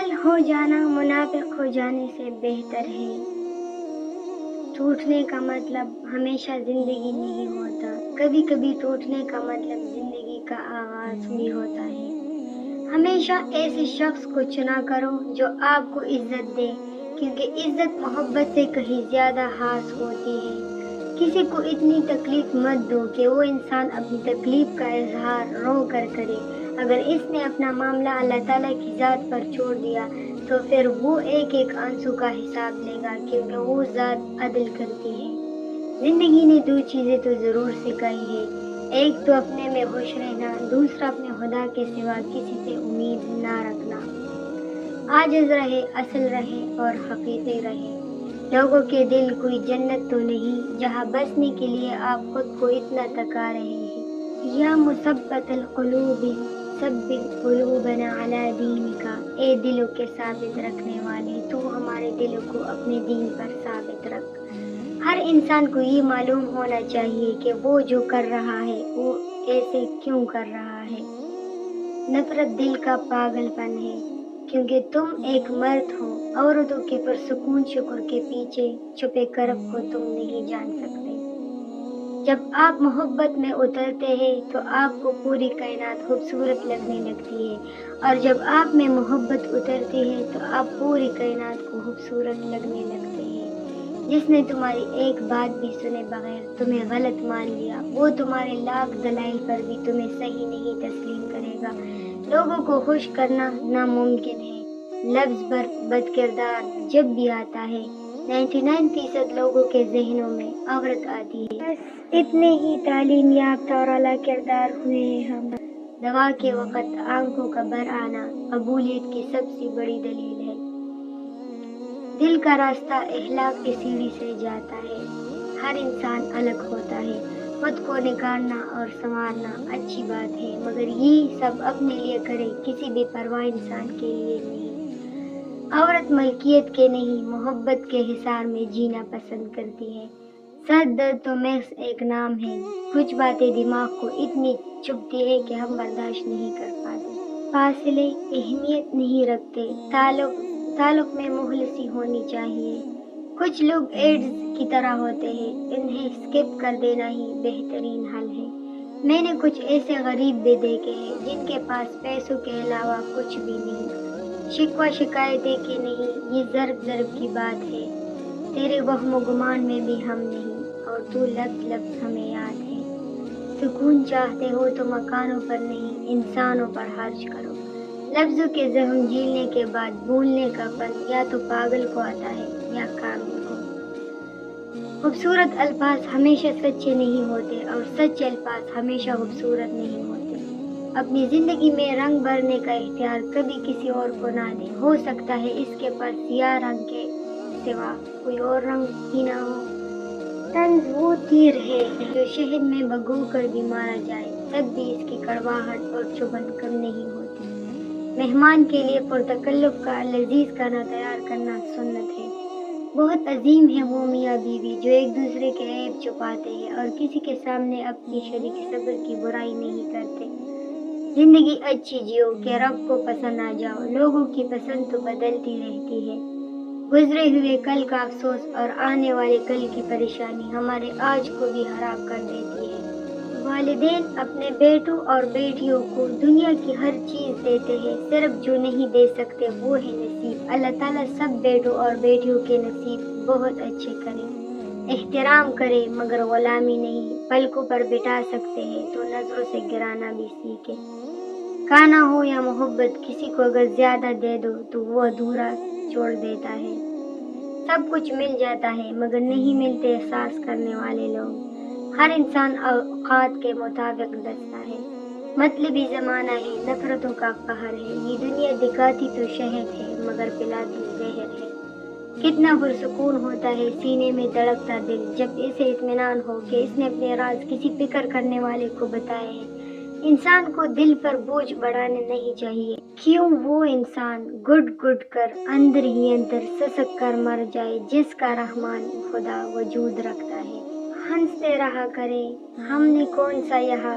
کل ہو جانا منافق ہو جانے سے بہتر ہے۔ ٹوٹنے کا مطلب ہمیشہ زندگی نہیں ہوتا، کبھی کبھی ٹوٹنے کا مطلب زندگی کا آغاز بھی ہوتا ہے۔ ہمیشہ ایسے شخص کو چنا کرو جو آپ کو عزت دے، کیونکہ عزت محبت سے کہیں زیادہ خاص ہوتی ہے۔ کسی کو اتنی تکلیف مت دو کہ وہ انسان اپنی تکلیف کا اظہار رو کر کرے۔ اگر اس نے اپنا معاملہ اللہ تعالیٰ کی ذات پر چھوڑ دیا تو پھر وہ ایک ایک آنسو کا حساب لے گا، کیونکہ وہ ذات عدل کرتی ہے۔ زندگی نے دو چیزیں تو ضرور سکھائی ہے، ایک تو اپنے میں خوش رہنا، دوسرا اپنے خدا کے سوا کسی سے امید نہ رکھنا۔ عاجز رہے، اصل رہے اور حقیقی رہے۔ لوگوں کے دل کوئی جنت تو نہیں جہاں بسنے کے لیے آپ خود کو اتنا تکا رہے ہیں۔ یا مثبت القلوب ثبت قلوبنا علی دینک، اے دلوں کے ثابت رکھنے والے، تو ہمارے دلوں کو اپنے دین پر ثابت رکھ۔ ہر انسان کو یہ معلوم ہونا چاہیے کہ وہ جو کر رہا ہے وہ ایسے کیوں کر رہا ہے۔ نفرت دل کا پاگل پن ہے، کیونکہ تم ایک مرد ہو، عورتوں کے پرسکون شکر کے پیچھے چھپے کرب کو تم نہیں جان سکتے۔ جب آپ محبت میں اترتے ہیں تو آپ کو پوری کائنات خوبصورت لگنے لگتی ہے، اور جب آپ میں محبت اترتی ہے تو آپ پوری کائنات کو خوبصورت لگنے لگتے ہیں۔ جس نے تمہاری ایک بات بھی سنے بغیر تمہیں غلط مان لیا، وہ تمہارے لاکھ دلائل پر بھی تمہیں صحیح نہیں تسلیم کرے گا۔ لوگوں کو خوش کرنا ناممکن ہے۔ لفظ بر بد کردار جب بھی آتا ہے 99% لوگوں کے ذہنوں میں عورت آتی ہے۔ بس اتنے ہی تعلیم یافتہ اور اعلیٰ کردار ہوئے ہیں ہم۔ دعا کے وقت آنکھوں کا بھر آنا قبولیت کی سب سے بڑی دلیل ہے۔ دل کا راستہ اخلاق کی سیڑھی سے جاتا ہے۔ ہر انسان الگ ہوتا ہے، خود کو نکھارنا اور سنوارنا اچھی بات ہے، مگر یہ سب اپنے لیے کرے، کسی بے پرواہ انسان کے لیے نہیں۔ عورت ملکیت کے نہیں، محبت کے حصار میں جینا پسند کرتی ہے۔ سر درد تو محض ایک نام ہے۔ کچھ باتیں دماغ کو اتنی چبھتی ہے کہ ہم برداشت نہیں کر پاتے۔ فاصلے اہمیت نہیں رکھتے، تعلق میں مخلصی ہونی چاہیے۔ کچھ لوگ ایڈز کی طرح ہوتے ہیں، انہیں اسکپ کر دینا ہی بہترین حل ہے۔ میں نے کچھ ایسے غریب بھی دیکھے ہیں جن کے پاس پیسوں کے علاوہ کچھ بھی نہیں۔ شکوہ شکایتیں کہ نہیں، یہ ضرب کی بات ہے۔ تیرے وہم و گمان میں بھی ہم نہیں، اور تو لفظ لفظ ہمیں یاد ہے۔ سکون چاہتے ہو تو مکانوں پر نہیں، انسانوں پر خرچ کرو۔ لفظوں کے زخم جھیلنے کے بعد بھولنے کا فن یا تو پاگل کو آتا ہے یا کامل کو۔ خوبصورت الفاظ ہمیشہ سچے نہیں ہوتے، اور سچے الفاظ ہمیشہ خوبصورت نہیں ہوتے۔ اپنی زندگی میں رنگ بھرنے کا اختیار کبھی کسی اور کو نہ دیں۔ ہو سکتا ہے اس کے پاس سیاہ رنگ کے سوا کوئی اور رنگ ہی نہ ہو۔ طنز وہ تیر ہے جو شہد میں بھگو کر بھی مارا جائے تب بھی اس کی کڑواہٹ اور چبھن کم نہیں ہوتی۔ مہمان کے لیے پرتکلف کا لذیذ کھانا تیار کرنا سنت ہے۔ بہت عظیم ہے وہ میاں بیوی جو ایک دوسرے کے عیب چھپاتے ہیں اور کسی کے سامنے اپنی شریک صبر کی برائی نہیں کرتے۔ زندگی اچھی جیو کہ رب کو پسند آ جاؤ۔ لوگوں کی پسند تو بدلتی رہتی ہے۔ گزرے ہوئے کل کا افسوس اور آنے والے کل کی پریشانی ہمارے آج کو بھی خراب کر دیتی ہے۔ والدین اپنے بیٹوں اور بیٹیوں کو دنیا کی ہر چیز دیتے ہیں، صرف جو نہیں دے سکتے وہ ہے نصیب۔ اللہ تعالیٰ سب بیٹوں اور بیٹیوں کے نصیب بہت اچھے کرے۔ احترام کرے مگر غلامی نہیں۔ پلکوں پر بٹھا سکتے ہیں تو نظروں سے گرانا بھی سیکھے۔ کھانا ہو یا محبت، کسی کو اگر زیادہ دے دو تو وہ ادھورا چھوڑ دیتا ہے۔ سب کچھ مل جاتا ہے مگر نہیں ملتے احساس کرنے والے لوگ۔ ہر انسان اوقات کے مطابق دستا ہے۔ مطلبی زمانہ ہے، نفرتوں کا قہر ہے۔ یہ دنیا دکھاتی تو شہد ہے مگر پلاتی زہر ہے۔ کتنا پرسکون ہوتا ہے سینے میں دھڑکتا دل جب اسے اطمینان ہو کہ اس نے اپنے راز کسی فکر کرنے والے کو بتائے ہیں۔ انسان کو دل پر بوجھ بڑھانے نہیں چاہیے، کیوں وہ انسان گٹ گٹ کر اندر ہی اندر سسک کر مر جائے جس کا رحمان خدا وجود رکھتا ہے۔ ہنستے رہا کرے، ہم نے کون سا یہاں